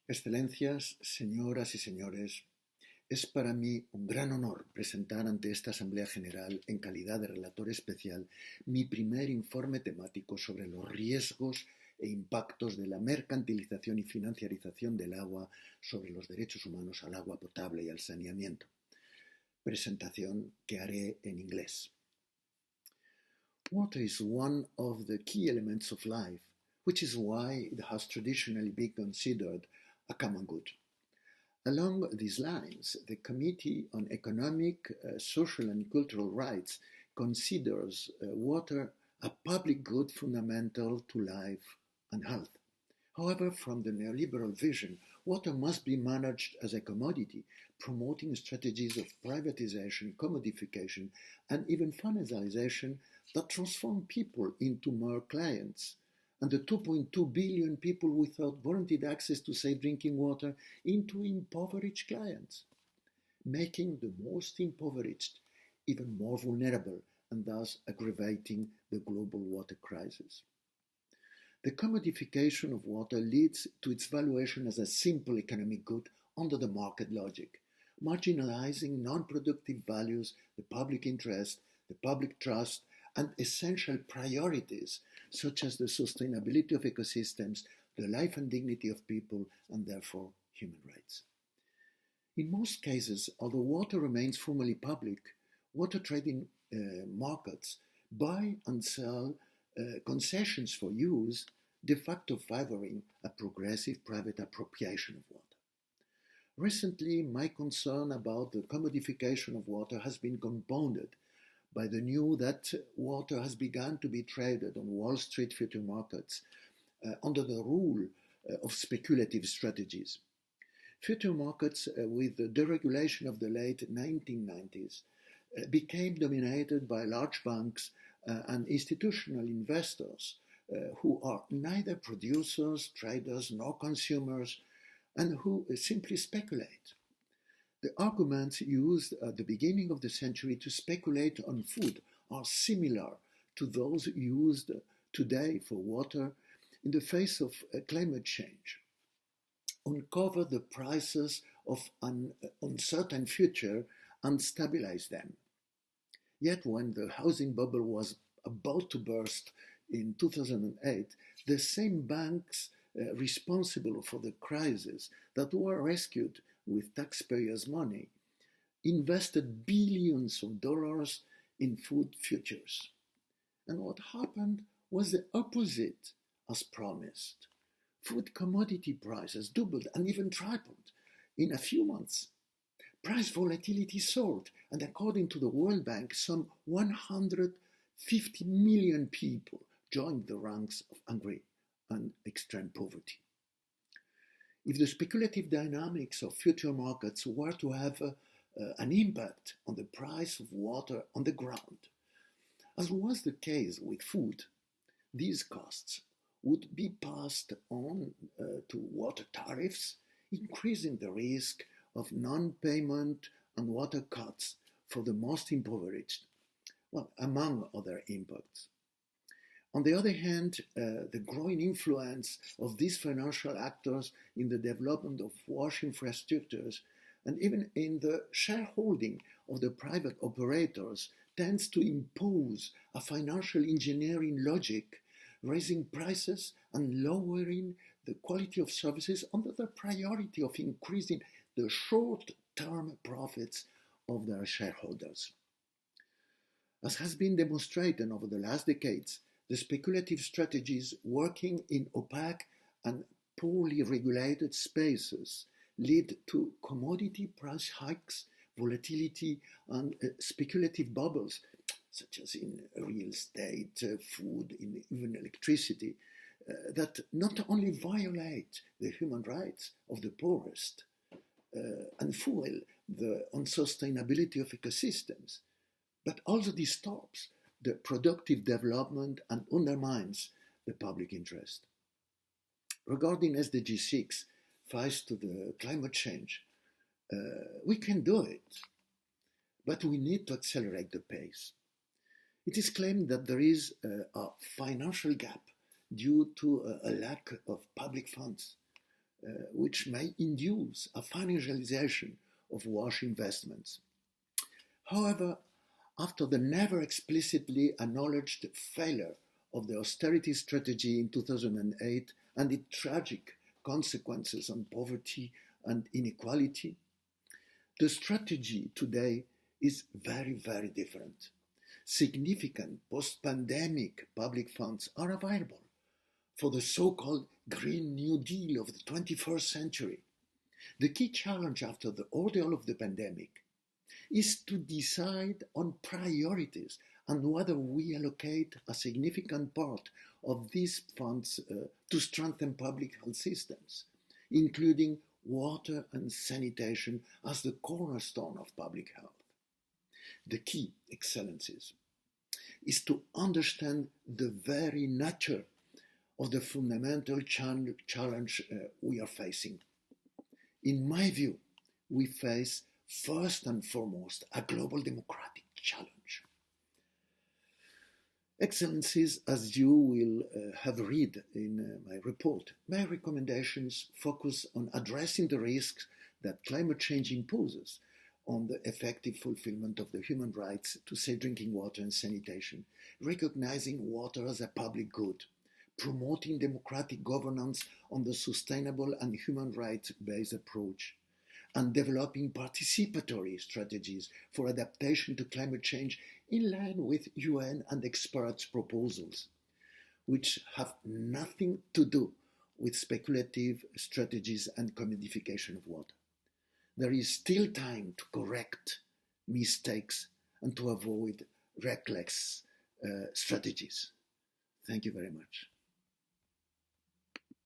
Excelencias, señoras y señores, es para mí un gran honor presentar ante esta Asamblea General, en calidad de relator especial, mi primer informe temático sobre los riesgos e impactos de la mercantilización y financiarización del agua sobre los derechos humanos al agua potable y al saneamiento. Presentación que haré en inglés. Water is one of the key elements of life, which is why it has traditionally been considered a common good. Along these lines, the Committee on Economic, Social and Cultural Rights considers water a public good fundamental to life and health. However, from the neoliberal vision, water must be managed as a commodity, promoting strategies of privatization, commodification, and even financialization that transform people into mere clients, and the 2.2 billion people without guaranteed access to safe drinking water into impoverished clients, making the most impoverished even more vulnerable and thus aggravating the global water crisis. The commodification of water leads to its valuation as a simple economic good under the market logic, marginalizing non-productive values, the public interest, the public trust, and essential priorities such as the sustainability of ecosystems, the life and dignity of people, and therefore human rights. In most cases, although water remains formally public, water trading markets buy and sell concessions for use, de facto favoring a progressive private appropriation of water. Recently, my concern about the commodification of water has been compounded by the news that water has begun to be traded on Wall Street future markets under the rule of speculative strategies. Future markets, with the deregulation of the late 1990s, became dominated by large banks and institutional investors who are neither producers, traders, nor consumers, and who simply speculate. The arguments used at the beginning of the century to speculate on food are similar to those used today for water in the face of climate change. Uncover the prices of an uncertain future and stabilize them. Yet when the housing bubble was about to burst in 2008, the same banks responsible for the crisis that were rescued with taxpayers' money invested billions of dollars in food futures. And what happened was the opposite as promised. Food commodity prices doubled and even tripled in a few months. Price volatility soared, and according to the World Bank, some 150 million people joined the ranks of hungry and extreme poverty. If the speculative dynamics of future markets were to have an impact on the price of water on the ground, as was the case with food, these costs would be passed on to water tariffs, increasing the risk of non-payment and water cuts for the most impoverished, among other impacts. On the other hand, the growing influence of these financial actors in the development of wash infrastructures and even in the shareholding of the private operators tends to impose a financial engineering logic, raising prices and lowering the quality of services under the priority of increasing the short-term profits of their shareholders. As has been demonstrated over the last decades, the speculative strategies working in opaque and poorly regulated spaces lead to commodity price hikes, volatility, and speculative bubbles, such as in real estate, food, in even electricity, that not only violate the human rights of the poorest and fuel the unsustainability of ecosystems, but also disturbs the productive development and undermines the public interest. Regarding SDG 6, fight to the climate change, we can do it, but we need to accelerate the pace. It is claimed that there is a financial gap due to a lack of public funds. which may induce a financialization of WASH investments. However, after the never explicitly acknowledged failure of the austerity strategy in 2008 and its tragic consequences on poverty and inequality, the strategy today is very, very different. Significant post-pandemic public funds are available for the so-called Green New Deal of the 21st century. The key challenge after the ordeal of the pandemic is to decide on priorities and whether we allocate a significant part of these funds to strengthen public health systems, including water and sanitation as the cornerstone of public health. The key, Excellencies, is to understand the very nature of the fundamental challenge we are facing. In my view, we face first and foremost a global democratic challenge. Excellencies, as you will have read in my report, my recommendations focus on addressing the risks that climate change imposes on the effective fulfillment of the human rights to safe drinking water and sanitation, recognizing water as a public good, promoting democratic governance on the sustainable and human rights-based approach, and developing participatory strategies for adaptation to climate change in line with UN and experts' proposals, which have nothing to do with speculative strategies and commodification of water. There is still time to correct mistakes and to avoid reckless strategies. Thank you very much.